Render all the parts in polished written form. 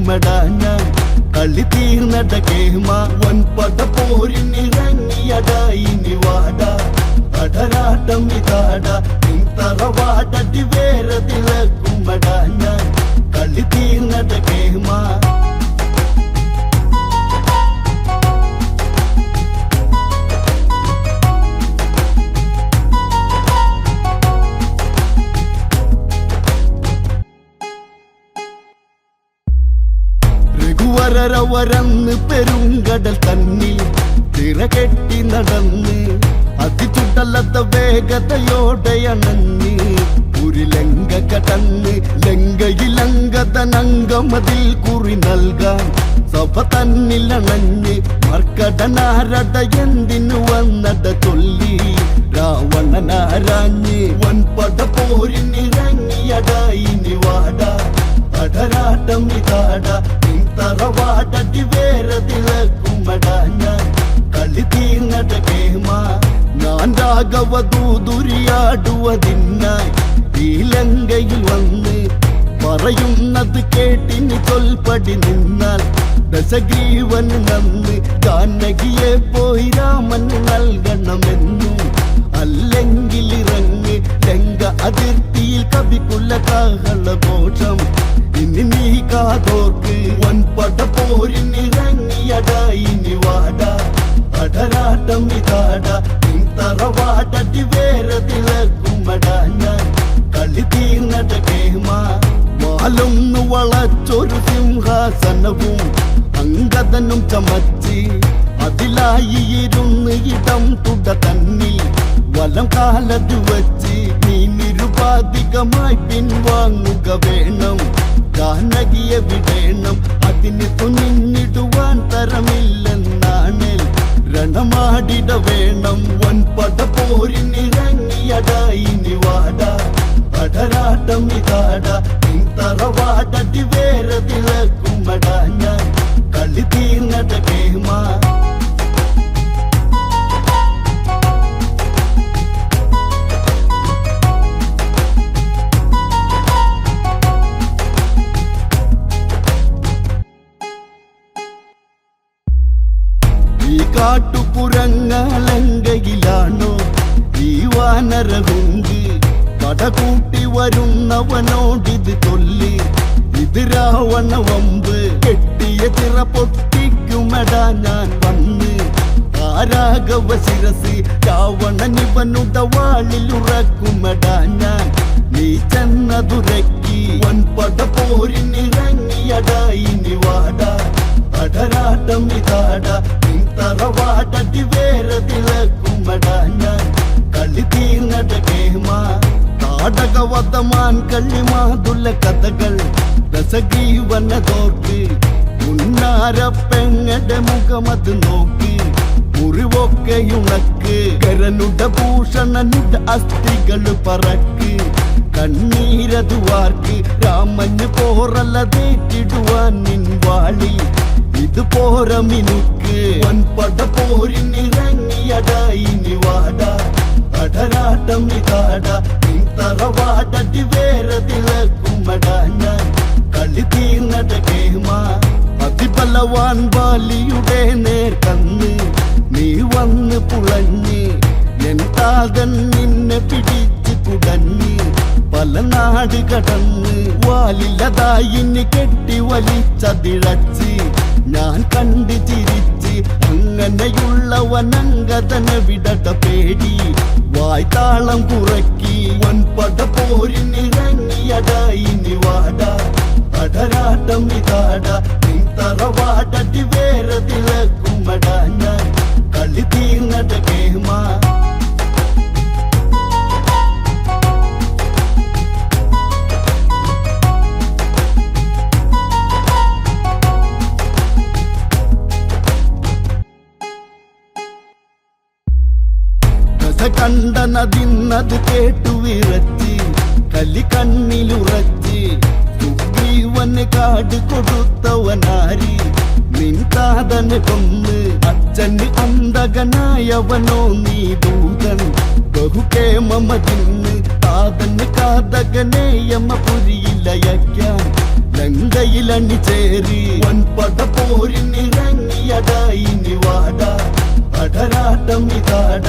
കുമടാ ഞാൻ കളി തീർന്നട കേമ വൻപട പോരിനിറങ്ങിയടാ ഇനി വാടാ അടരാട്ടം ഇതാടാ തറവാടടി വേരതില കുമടാ ഞാൻ കളി തീർന്നട കേമ വരന്ന് പെരുങ്കടൽ തന്നിൽ തിരകെട്ടി നടന്ന് അതിചുടലത വേഗതയോടെ അണഞ്ഞ് ഒരു ലങ്ക കടന്ന് ലങ്കയിലങ്കതനങ്കമതിൽ കുറി നൽകാൻ സഭ തന്നിലണഞ്ഞ് മർക്കടനാരട എന്തിനു വന്നട ചൊല്ലി രാവണനാരാഞ്ഞ് വൻപട പോരിനിറങ്ങിയടാ ഇനി വാടാ അടരാട്ടം ഇതാടാ തറവാടടി വേരതില കുമടാ ഞാൻ കളി തീർന്നട കേമ ഞാൻ രാഘവദൂതുരിയാടുവതിനായി ഈ ലങ്കയിൽ വന്ന് പറയുന്നത് കേട്ടിന് കൊൽപ്പടി നിന്നാൽ ദശഗ്രീവൻ നന്ന് ജാനകിയെ പോയി രാമന് നൽകണമെന്നു അല്ലെങ്കിൽ ഇറങ്ങ് ലങ്ക അതിർത്തിയിൽ കവികുല കാഹള ഘോഷം ഇനി നീ കാതോർക്ക് വൻപട പോരിനിറങ്ങിയടാ ഇനി വാടാ അടരാട്ടം ഇതാടാ തറവാടടി വേരതില കുമടാ ഞാൻ കളി തീർന്നട കേമ വാലൊന്നു വളച്ചൊരു സിംഹാസനവും അങ്കദനും ചമച്ച് അതിലായി ഇരുന്ന് ഇടം തുട തന്നിൽ വലം കാലത് വച്ച് നീ നിരുപാധികമായി പിൻവാങ്ങുക വേണം ജാനകിയെ വിടേണം അതിന് തുനിഞ്ഞിടുവാൻ തരമില്ലെന്നാണ് രണമാടിട വേണം വൻപട പോരിനിറങ്ങിയടാ ഇനി വാടാ അടരാട്ടം ഇതാടാ തറവാടടി വേരതില കുമടാ ഞാൻ കളി തീർന്നട കേമ കാട്ടുപുറങ്ങലങ്കയിലാണോ ഈ വാനരഹുങ്ക് പടകൂട്ടി വരുന്നവനോടിത് ചൊല്ലി ഇത് രാവണ വമ്പ് കെട്ടിയ ചിറ പൊട്ടിക്കുമടാ ഞാൻ വന്ന് ആരാഘവ ശിരസ് രാവണനിവനുട വാളിലുറക്കുമടാ ഞാൻ നീ ചെന്നതുരക്കി വൻപട പോരിനിറങ്ങിയടാ ഇനി വാടാ അടരാട്ടം ഇതാടാ തറവാടടി വേരതില കുമടാ ഞാൻ കളി തീർന്നട കേമ നാടകവധമാൻ കള്ളിമാതുല കഥകൾ ദശഗ്രീവനതോർക്ക് ഉന്നാര പെങ്ങടെ മുഖമത് നോക്കി മുറിവൊക്കെയുണക്ക് കരനുട ഭൂഷണനുട അസ്ഥികൾ പറക്ക് കണ്ണീരതു വാർക്ക് രാമന് പോറല്ലതേറ്റിടുവാൻ നിൻ വാളി ഇത് പോര മിനുക്ക് വൻപട പോരിനിറങ്ങിയടാ ഇനി വാടാ അടരാട്ടം ഇതാടാ തറവാടടി വേരതില കുമടാ ഞാൻ കളി തീർന്നട കേമ അതിബലവാൻ ബാലിയുടെ നേർക്കന്ന് നീ വന്ന് പുളഞ്ഞ് എൻ താതൻ നിന്നെ പിടിച്ച് കുടഞ്ഞ് പല നാട് കടന്ന് വാലിലതായിന് കെട്ടി വലിച്ചതിഴച്ച് ഞാൻ കണ്ട് ചിരിച്ച് അങ്ങനെയുള്ളവനങ്കതനെ വിടട പേടി വായ്ത്താളം കുറക്കി വൻപട പോരിനിറങ്ങിയടാ ഇനി വാടാ അടരാട്ടം ഇതാടാ തറവാടടി വേരതില കുമടാ ഞാൻ കളി തീർന്നട കേമ കണ്ടനതിന്നത് കേട്ടു വിറച്ച് കലി കണ്ണിലുറച്ച് സുഗ്രീവന് കാട് കൊടുത്തവനാരി നിൻ താതന് കൊന്ന് അച്ഛന് അന്തകനായവനോ നീ ദൂതൻ ബഹുകേമതിന്ന് താതന് കാതകനെ യമപുരിയിലയക്കാൻ ലങ്കയിലണി ചേരി വൻപട പോരിനിറങ്ങിയടായി നിവാട അടരാട്ടം ഇതാട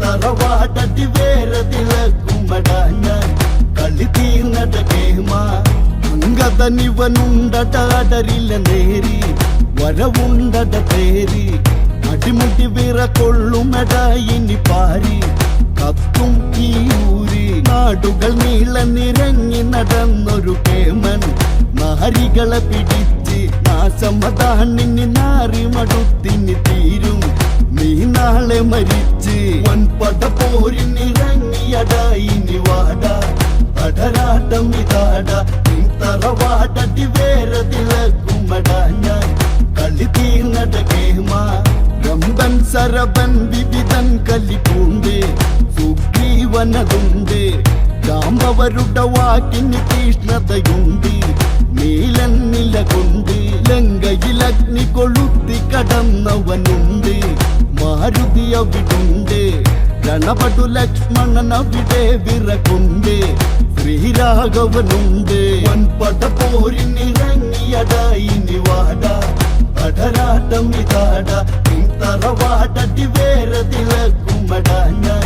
തറവാടടി വേറെ തിളക്കുമടാ ഞാൻ കളി തീർന്നട കേമ അങ്കതനിവനുണ്ടടരില്ല നേരി വരവുണ്ടട തേരി അടിമുടി വിറ കൊള്ളുമടായിനി പാരി കത്തും ഈ ഊരി നാടുകൾ നീള നിരങ്ങി നടന്നൊരു കേമൻ നാരികളെ പിടിച്ച് നാശമതാണിനി നാറി മടുത്തിനി തീരും നീ നാളെ മരിച്ച് വൻപട പോരിനിറങ്ങിയടായി നിവാട അടരാട്ടം ഇതാട തറവാടടി വേറെ തിളക്കുമടാ ഞാൻ കളി തീർന്നട കേമ രമ്പൻ സരബൻ വിവിധൻ കലിപ്പൂണ്ട് സുഗ്രീവനതുണ്ട് ജാമ്പവരുടെ വാക്കിന് തീഷ്ണതയുണ്ട് നീലൻ നിലകൊണ്ട് ലങ്കയിലഗ്നി കൊളുത്തി കടന്നവനുണ്ട് മാരുതി അവിടുണ്ട് രണപടു ലക്ഷ്മണൻ അവിടെ വിറകൊണ്ട് ശ്രീരാഘവനുണ്ട് വൻപട പോരിനിറങ്ങിയടായി നിവാട അടരാട്ടം ഇതാട തറവാടടി വേറെ തിളക്കുമടാ ഞാൻ